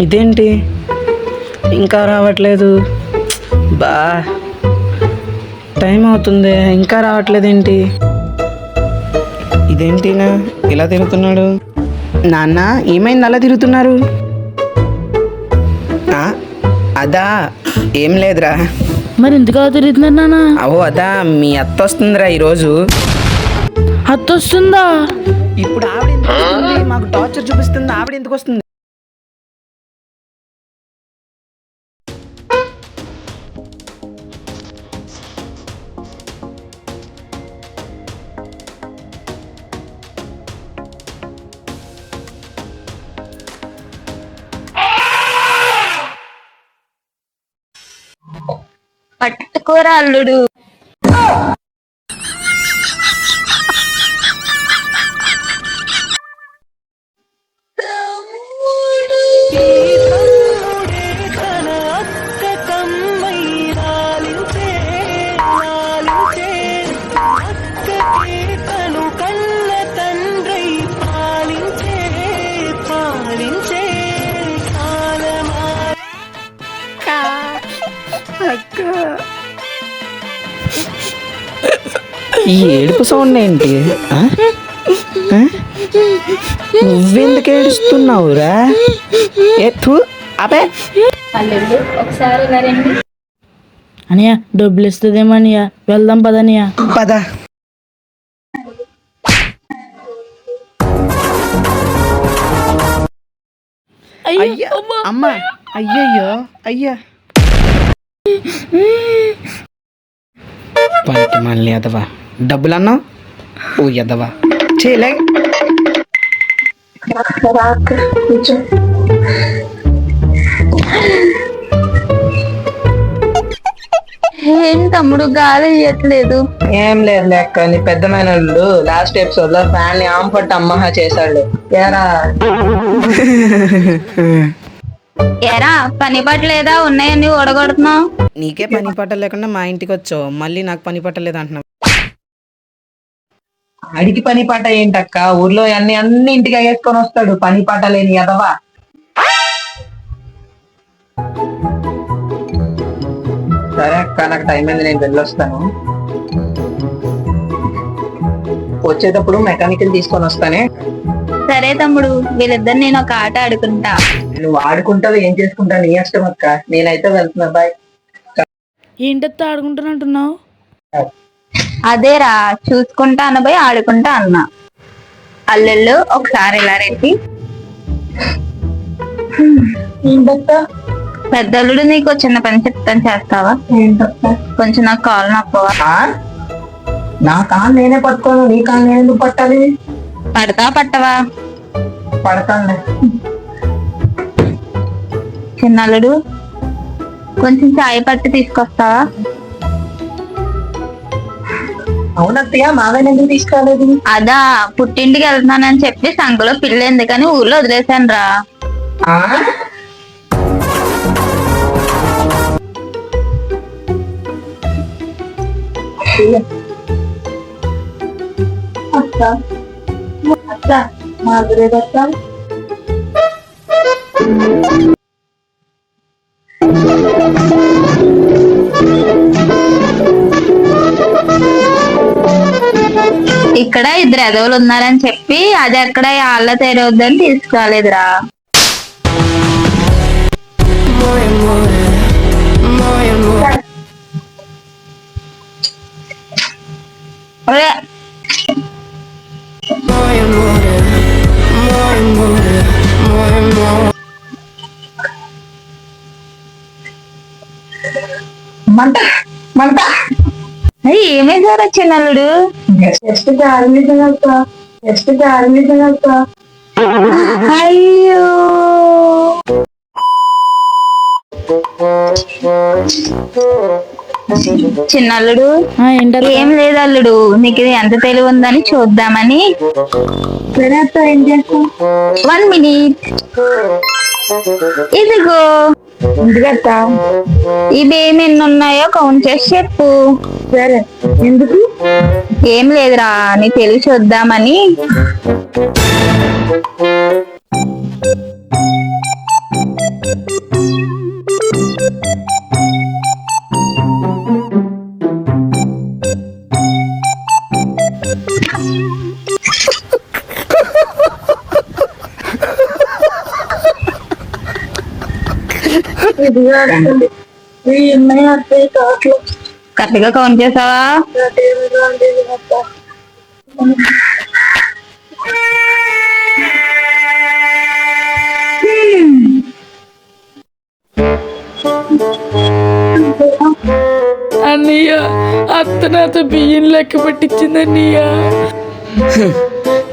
ఇదేంటి ఇంకా రావట్లేదు? బా టైం అవుతుంది ఇంకా రావట్లేదేంటి? ఇదేంటినా ఇలా తిరుగుతున్నాడు? నాన్న ఏమైంది అలా తిరుగుతున్నారు? అదా ఏం లేదురా. మరి ఎందుకు అలా తిరుగుతున్నారు నాన్న? అదా మీ అత్త వస్తుందిరా ఈరోజు. అత్త వస్తుందా? ఇప్పుడు ఆవిడ ఎందుకు వస్తుంది? మాకు టార్చర్ చూపిస్తుంది. ఆవిడ ఎందుకు వస్తుంది? పట్టుకోరా అల్లుడు. ఈ ఏడుపు సౌండ్ ఏంటి? నువ్వెందుకు ఏడుస్తున్నావురా? అబే ఒకసారి అనియా డబ్బులు ఇస్తుందేమో అనియా, వెళ్దాం పదనియా. పద. అయ్యా అమ్మా, అయ్యయ్యో అయ్యా. పనికి మళ్ళీ ఎదవా డబ్బులు అన్నావు. ఓ ఎదవా చేయలే. ఏం తమ్ముడు గాలి ఇయ్యట్లేదు? ఏం లేదు లెక్క. నీ పెద్దమైన లాస్ట్ ఎపిసోడ్ లో ఫ్యాన్ ని ఆంపట్టు అమ్మహ చేశాడు. ఎరా పని పట్టలేదా? ఉన్నాయని ఓడగొడుతున్నావు. నీకే పని పట్ట లేకుండా మా ఇంటికి వచ్చావు, మళ్ళీ నాకు పని పట్టలేదు అంటున్నావు. అడిగి పని పాట ఏంటక్క? ఊర్లో అన్ని ఇంటికి వేసుకొని వస్తాడు పని పాట లేని ఎదవా. సరే అక్క, నాకు టైం అయింది, నేను వెళ్ళొస్తాను. వచ్చేటప్పుడు మెకానికల్ తీసుకొని వస్తానే. సరే తమ్ముడు, వీళ్ళిద్దరు నేను ఒక ఆట ఆడుకుంటా. నువ్వు ఆడుకుంటావు ఏం చేసుకుంటావు నీ ఇష్టం అక్క. నేనైతే వెళ్తున్నా, బాయ్. ఏంటత్తా ఆడుకుంటానంటున్నావు? అదేరా చూసుకుంటా అనబోయి ఆడుకుంటా అన్నా. అల్లెళ్ళు ఒకసారి ఇలా రెడ్డి. పెద్దల్లుడు నీకు చిన్న పని చెప్తాను, చేస్తావా? కొంచెం నాకు కాలు నొప్పవా? నా కాలు నేనే పట్టుకోను, నీ కాలు నేను ఎందుకు పట్టాలి? పడతావా పట్టవా? పడతాను. చిన్నల్లుడు కొంచెం చాయ్ పట్టి తీసుకొస్తావా? అవునత్తయ్య, మావయ్య ఎందుకు తీసుకురాలేదు? అదా పుట్టింటికి వెళ్తున్నానని చెప్పి సంఖలో పిల్ల ఎందుకని ఊర్లో వదిలేశాను రా. ఇక్కడ ఇద్దరు ఎదవులు ఉన్నారని చెప్పి అది ఎక్కడ ఆళ్ళ తెరవద్దని తీసుకురాలేదురా. మంట మంట. ఏమేసారా చిన్నల్లుడు? జస్ట్ గార్మిషన్ అవుతా, జస్ట్ గార్మిషన్ అవుతా. అయ్యో చిన్నల్లుడు, ఏం లేదు అల్లుడు, నీకు ఇది ఎంత తెలివి ఉందని చూద్దామని. ఏం చేస్తాం? 1 minute. ఇదిగో ఇవేమి ఎన్ని ఉన్నాయో కౌంట్ చేసి చెప్పు. సరే, ఎందుకు? ఏం లేదురా, నీ తెలివి చూద్దామని. కరెక్ట్ గా కౌంట్ చేసావా? అన్నయ్య అత్త నాతో బియ్యం లెక్క పెట్టించింది అన్నయ్య.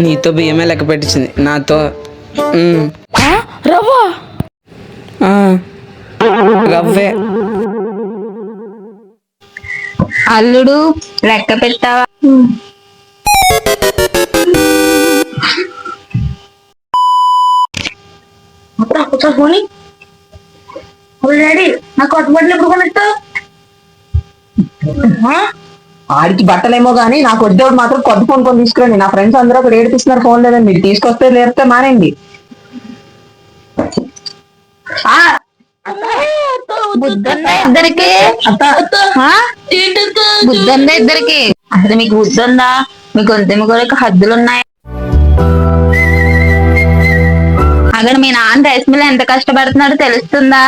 నీతో బియ్యమే లెక్క పెట్టించింది, నాతో రవ్వ ఆ, రవ్వే. అల్లుడు లెక్క పెట్టావా? ఆడికి బట్టలేమో గానీ నాకు వద్దేవాడు మాత్రం కొత్త ఫోన్ కొని తీసుకురండి. నా ఫ్రెండ్స్ అందరూ అక్కడ ఏడిపిస్తున్నారు ఫోన్ లేదని. మీరు తీసుకొస్తే లేకపోతే మానేయండి. బుద్ధుందా ఇద్దరికి? బుద్ధుందా ఇద్దరికి? అసలు మీకు బుద్ధుందా? మీకు గొంతెమ్మ కూడా హద్దులు ఉన్నాయి. అక్కడ మీ నాన్న రైస్ మిల్ ఎంత కష్టపడుతున్నాడో తెలుస్తుందా?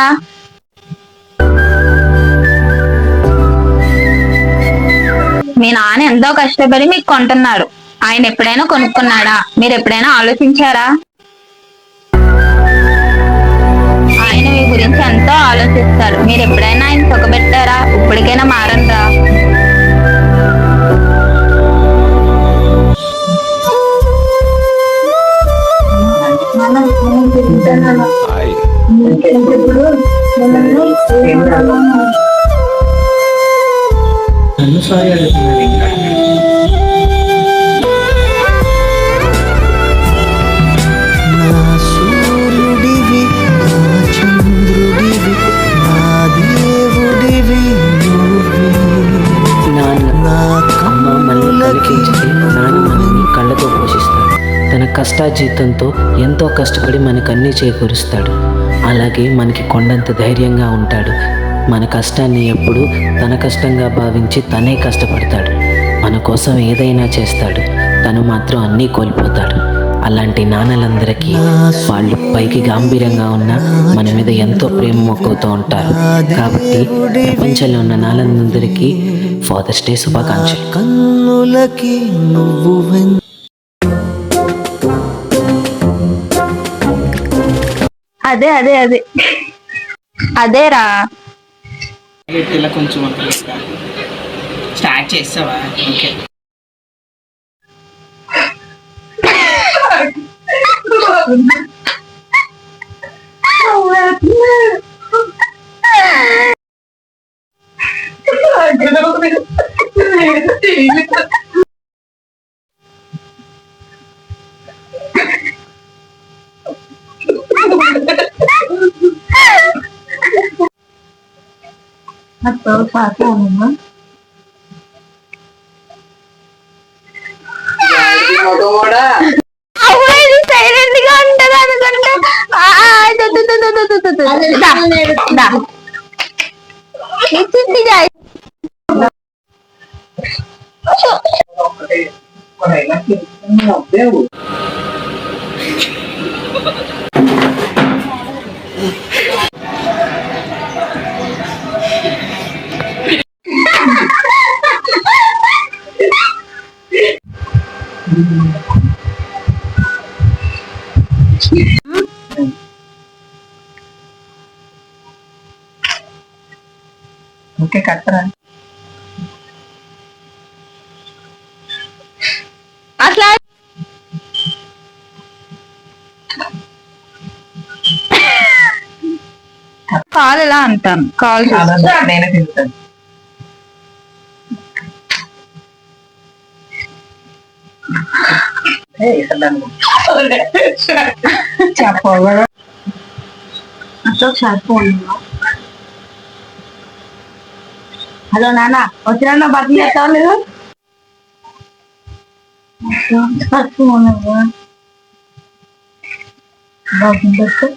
మీ నాన్న ఎంతో కష్టపడి మీకు కొంటున్నాడు. ఆయన ఎప్పుడైనా కొనుక్కున్నాడా? మీరు ఎప్పుడైనా ఆలోచించారా? ఆయన మీ గురించి ఎంతో ఆలోచిస్తారు. మీరు ఎప్పుడైనా ఆయన సుఖపెట్టారా? ఇప్పటికైనా మారండ్రా. సూర్యుడివి నా చంద్రుడివి నా దేవుడివి నాన్న అమ్మ మనల్ని కలిగించి నాన్న మనల్ని కళ్ళతో పోషిస్తాడు. తన కష్టాజీతంతో ఎంతో కష్టపడి మనకు అన్నీ చేకూరుస్తాడు. అలాగే మనకి కొండంత ధైర్యంగా ఉంటాడు. మన కష్టాన్ని ఎప్పుడు తన కష్టంగా భావించి తనే కష్టపడతాడు. మన కోసం ఏదైనా చేస్తాడు. తను మాత్రం అన్నీ కోల్పోతాడు. అలాంటి నాన్నలందరికీ వాళ్ళు పైకి గాంభీర్యంగా ఉన్నా మన మీద ఎంతో ప్రేమ మొక్కుతూ ఉంటారు. కాబట్టి ప్రపంచంలో ఉన్న నాన్నలందరికీ ఫాదర్స్ డే శుభాకాంక్షలు. కన్నులకి నువ్వు అదే అదే అదే అదేరా. ఇలా కొంచెం స్టార్ట్ చేస్తావా? ఓకే. సైలెంట్ గా ఉంటది అనుకుంటే ఓకే కట్టరా. అసలు కాల్ ఎలా అంటాను? కాల్ నేనే తింటాను. చెప్పవా హలో నాన్న వచ్చినా బట్టలు చేస్తావా లేదు? బాగుండొచ్చు